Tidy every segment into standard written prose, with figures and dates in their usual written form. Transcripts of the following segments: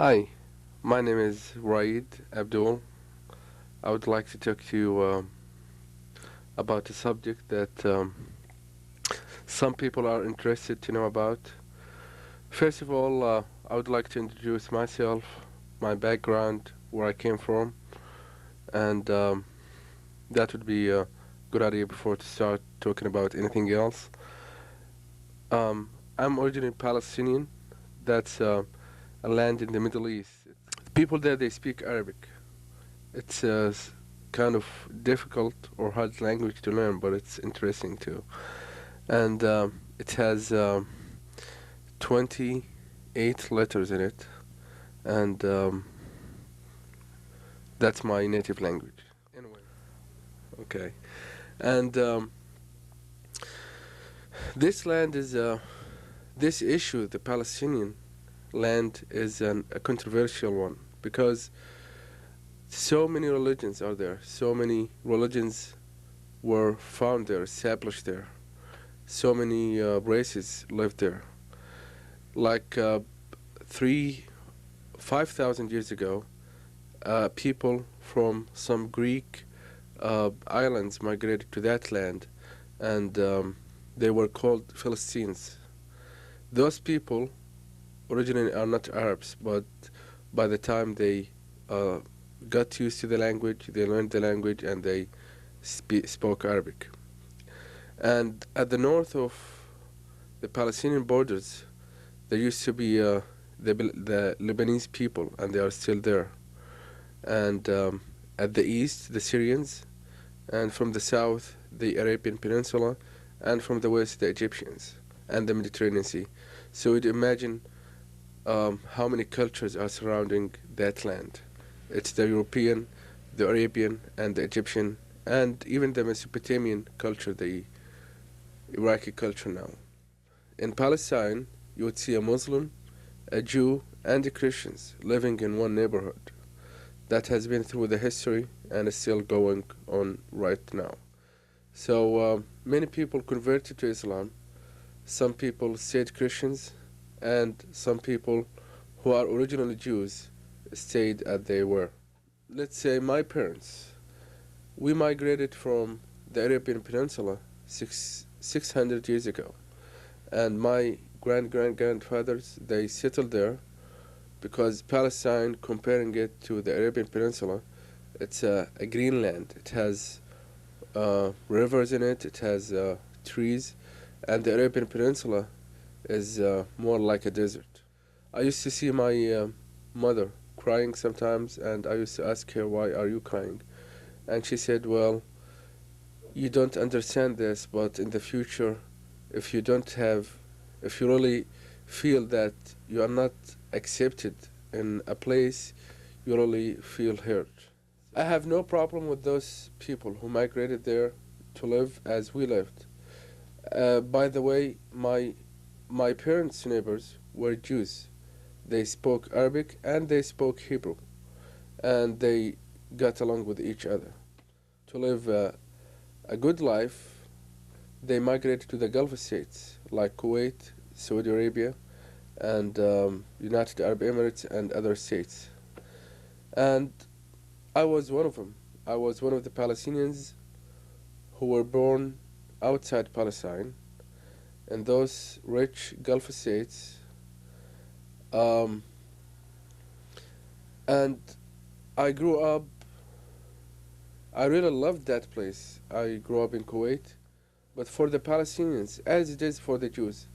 Hi, my name is Raid Abdul. I would like to talk to you about a subject that some people are interested to know about. First of all, I would like to introduce myself, my background, where I came from, and that would be a good idea before to start talking about anything else. I'm originally Palestinian. That's a land in the Middle East. People there they speak Arabic. It's kind of difficult or hard language to learn, but it's interesting too. And it has 28 letters in it, and that's my native language. Anyway, okay. And this land is this issue, the Palestinian land, is a controversial one because so many religions are there. So many religions were found there, established there. So many races lived there. Like 5,000 years ago, people from some Greek islands migrated to that land, and they were called Philistines. Those people originally are not Arabs, but by the time they uh, got used to the language, they learned the language, and they spoke Arabic. And at the north of the Palestinian borders, there used to be the Lebanese people, and they are still there. And at the east, the Syrians, and from the south, the Arabian Peninsula, and from the west, the Egyptians, and the Mediterranean Sea. So you'd imagine how many cultures are surrounding that land. It's the European, the Arabian, and the Egyptian, and even the Mesopotamian culture, the Iraqi culture now. In Palestine, you would see a Muslim, a Jew, and the Christians living in one neighborhood. That has been through the history and is still going on right now. So many people converted to Islam. Some people stayed Christians, and some people who are originally Jews stayed as they were. Let's say my parents. We migrated from the Arabian Peninsula 600 years ago, and my grandfathers they settled there because Palestine, comparing it to the Arabian Peninsula, it's a green land. It has rivers in it. It has trees, and the Arabian Peninsula is more like a desert. I used to see my mother crying sometimes, and I used to ask her, "Why are you crying?" And she said, "Well, you don't understand this, but in the future, if you don't have, if you really feel that you are not accepted in a place, you really feel hurt." I have no problem with those people who migrated there to live as we lived. By the way, my parents' neighbors were Jews. They spoke Arabic and they spoke Hebrew, and they got along with each other. To live a good life, they migrated to the Gulf states like Kuwait, Saudi Arabia, and United Arab Emirates and other states. And I was one of them. I was one of the Palestinians who were born outside Palestine in those rich Gulf states. Um, and I grew up, I really loved that place. I grew up in Kuwait. But for the Palestinians, as it is for the Jews,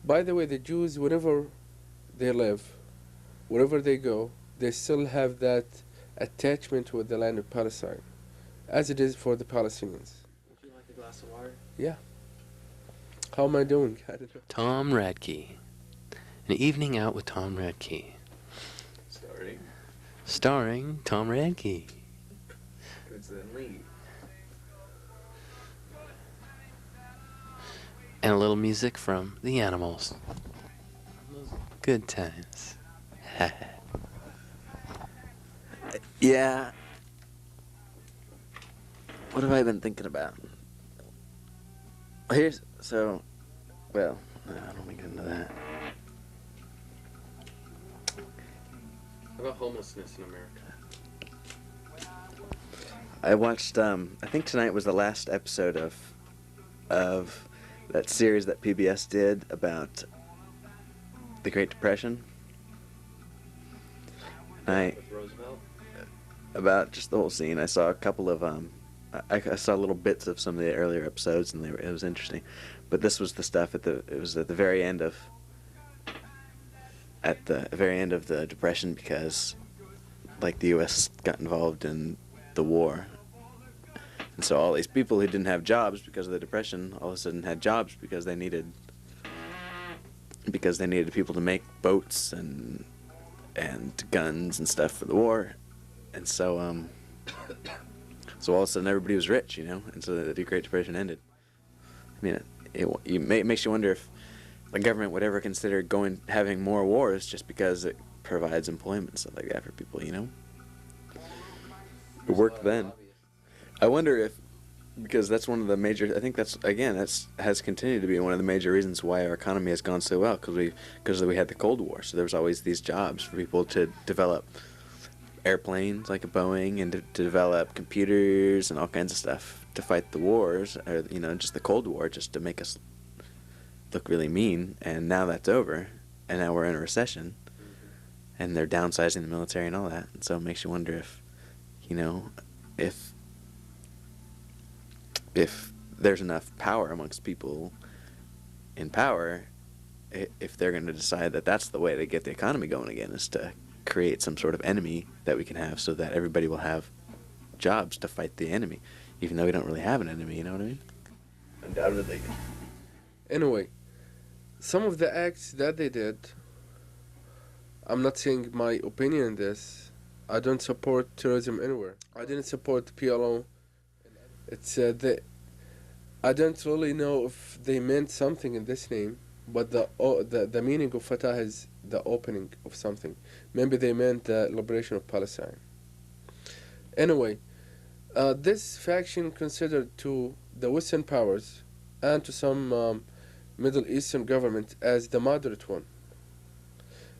by the way, the Jews, wherever they live, wherever they go, they still have that attachment with the land of Palestine, as it is for the Palestinians. Would you like a glass of water? Yeah. How am I doing? I don't know. Tom Radke. An evening out with Tom Radke. Starring Tom Radke. It's the lead. And a little music from the Animals. Good times. Yeah. What have I been thinking about? Well, no, I don't want to get into that. How about homelessness in America? I watched. I think tonight was the last episode of that series that PBS did about the Great Depression. With Roosevelt? About just the whole scene. I saw a couple of I saw little bits of some of the earlier episodes, and it was interesting. But this was the stuff it was at the very end of the Depression, because like the U.S. got involved in the war, and so all these people who didn't have jobs because of the Depression all of a sudden had jobs because they needed people to make boats and guns and stuff for the war, and so all of a sudden everybody was rich, and so the Great Depression ended. I mean, it makes you wonder if the government would ever consider having more wars just because it provides employment and stuff like that for people, It worked then. I wonder if, because that's one of the major, I think that's has continued to be one of the major reasons why our economy has gone so well, because we had the Cold War, so there was always these jobs for people to develop airplanes like a Boeing, and to develop computers and all kinds of stuff to fight the wars, or just the Cold War, just to make us look really mean. And now that's over, and now we're in a recession, and they're downsizing the military and all that, and so it makes you wonder if if there's enough power amongst people in power, if they're going to decide that that's the way to get the economy going again, is to create some sort of enemy that we can have, so that everybody will have jobs to fight the enemy, even though we don't really have an enemy, you know what I mean? Undoubtedly. Anyway, some of the acts that they did, I'm not saying my opinion in this. I don't support terrorism anywhere. I didn't support PLO. I don't really know if they meant something in this name, but the meaning of Fatah is the opening of something. Maybe they meant the liberation of Palestine. Anyway, this faction considered to the Western powers and to some Middle Eastern government as the moderate one.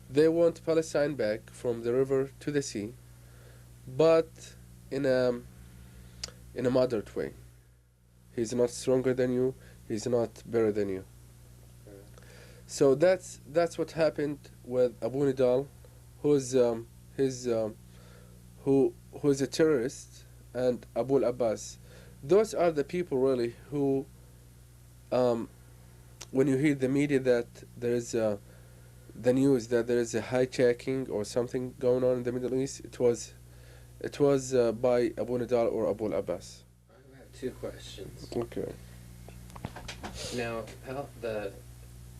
They want Palestine back from the river to the sea, but in a moderate way. He's not stronger than you. He's not better than you. So that's what happened with Abu Nidal, who's a terrorist, and Abu al-Abbas. Those are the people really who, when you hear the media that there is the news that there is a hijacking or something going on in the Middle East, it was by Abu Nidal or Abu al-Abbas. I have two questions. Okay. Now, the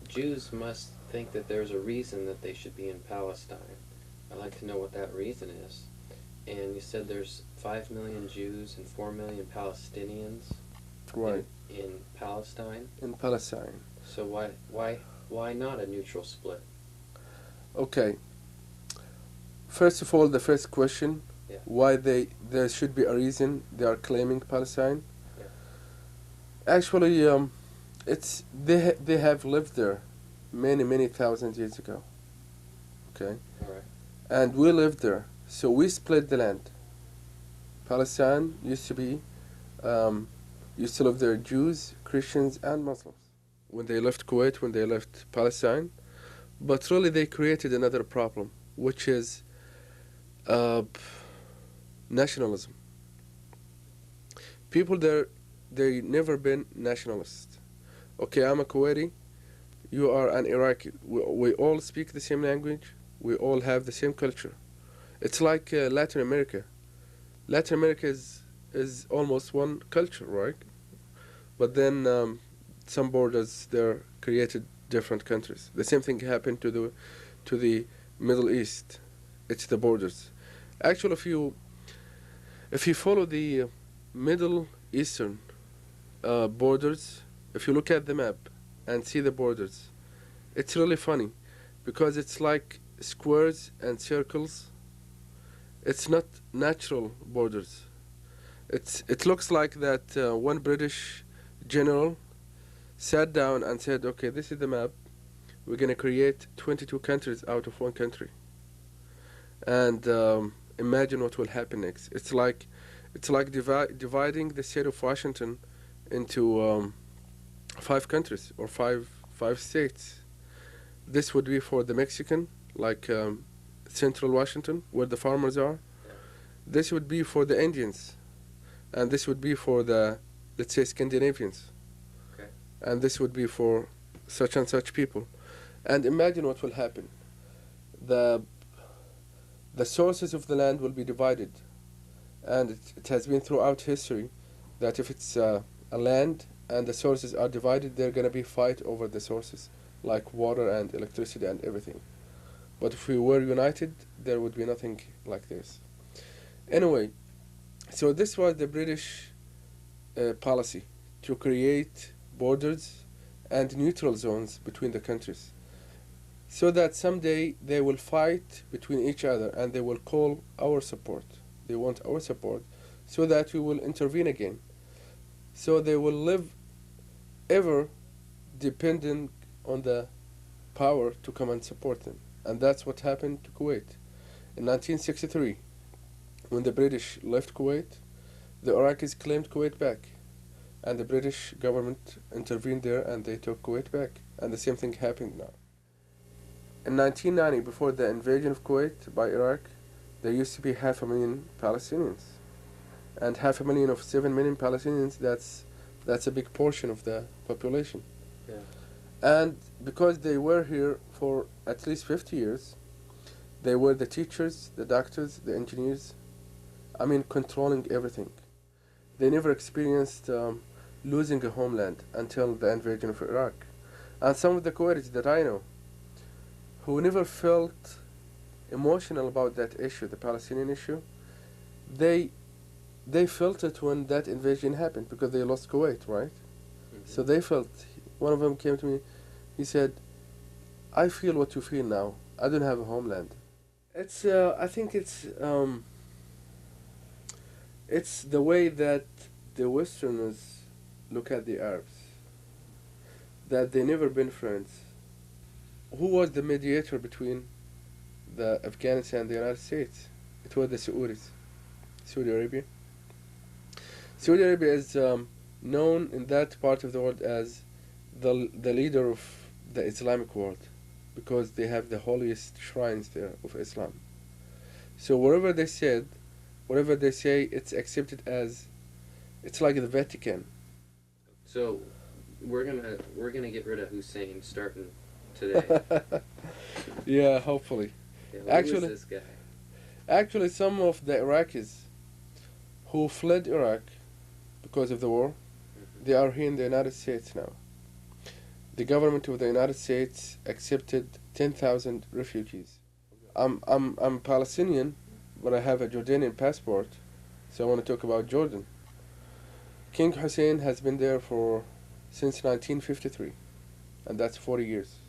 Jews must think that there's a reason that they should be in Palestine. I'd like to know what that reason is. And you said there's 5 million Jews and 4 million Palestinians, Right. in Palestine. In Palestine. So why not a neutral split? Okay. First of all, the first question, Yeah. why there should be a reason they are claiming Palestine. Yeah. Actually, they have lived there many thousand years ago. Okay. All right. And we lived there, so we split the land. Palestine used to live there Jews, Christians, and Muslims. When they left Kuwait, when they left Palestine, but really they created another problem, which is nationalism. People there, they never been nationalists. Okay, I'm a Kuwaiti, you are an Iraqi. We all speak the same language. We all have the same culture. It's like Latin America. Latin America is almost one culture, right? But then some borders there created different countries. The same thing happened to the Middle East. It's the borders. Actually, if you follow the Middle Eastern borders, if you look at the map and see the borders, it's really funny because it's like squares and circles. It's not natural borders. It looks like that one British general sat down and said, okay, this is the map. We're going to create 22 countries out of one country. And imagine what will happen next. It's like dividing the state of Washington into five countries or five states. This would be for the Mexican, like central Washington, where the farmers are. This would be for the Indians, and this would be for the, let's say, Scandinavians, Okay. and this would be for such and such people. And imagine what will happen. The the sources of the land will be divided, and it has been throughout history that if it's a land and the sources are divided, they're going to be fight over the sources, like water and electricity and everything. But if we were united, there would be nothing like this. Anyway, so this was the British policy, to create borders and neutral zones between the countries, so that someday they will fight between each other and they will call our support. They want our support so that we will intervene again. So they will live ever dependent on the power to come and support them. And that's what happened to Kuwait. In 1963, when the British left Kuwait, the Iraqis claimed Kuwait back. And the British government intervened there and they took Kuwait back. And the same thing happened now. In 1990, before the invasion of Kuwait by Iraq, there used to be 500,000 Palestinians. And 500,000 of 7 million Palestinians, that's a big portion of the population. Yeah. And because they were here for at least 50 years, they were the teachers, the doctors, the engineers, controlling everything. They never experienced losing a homeland until the invasion of Iraq. And some of the Kuwaitis that I know, who never felt emotional about that issue, the Palestinian issue, they felt it when that invasion happened because they lost Kuwait, right? Mm-hmm. So they felt. One of them came to me. He said, "I feel what you feel now. I don't have a homeland." I think it's the way that the Westerners look at the Arabs. That they never been friends. Who was the mediator between the Afghanistan and the United States? It was the Saudis, Saudi Arabia. Saudi Arabia is known in that part of the world as the leader of the Islamic world, because they have the holiest shrines there of Islam. So whatever they say, it's accepted as, it's like the Vatican. So we're gonna get rid of Hussein starting today. Yeah, hopefully. Yeah, who Actually- is this guy? Actually, some of the Iraqis who fled Iraq because of the war, Mhm. they are here in the United States now. The government of the United States accepted 10,000 refugees. I'm Palestinian, but I have a Jordanian passport, so I want to talk about Jordan. King Hussein has been there since 1953, and that's 40 years.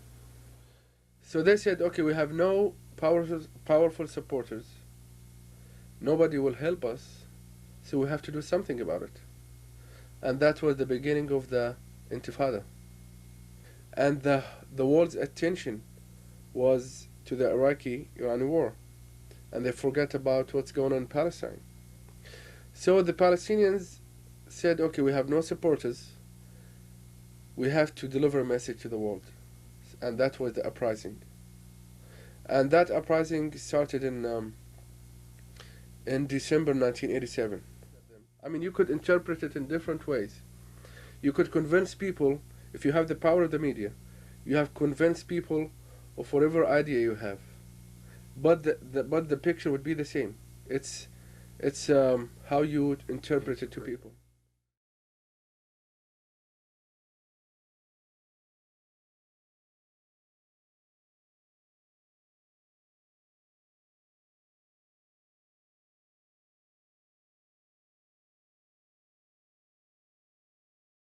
So they said, okay, we have no powerful supporters. Nobody will help us, so we have to do something about it. And that was the beginning of the Intifada. And the world's attention was to the Iraqi-Irani war, and they forgot about what's going on in Palestine. So the Palestinians said, okay, we have no supporters, we have to deliver a message to the world. And that was the uprising. And that uprising started in December 1987. You could interpret it in different ways. You could convince people, if you have the power of the media, you have convinced people of whatever idea you have. But the picture would be the same. It's how you would interpret it to people.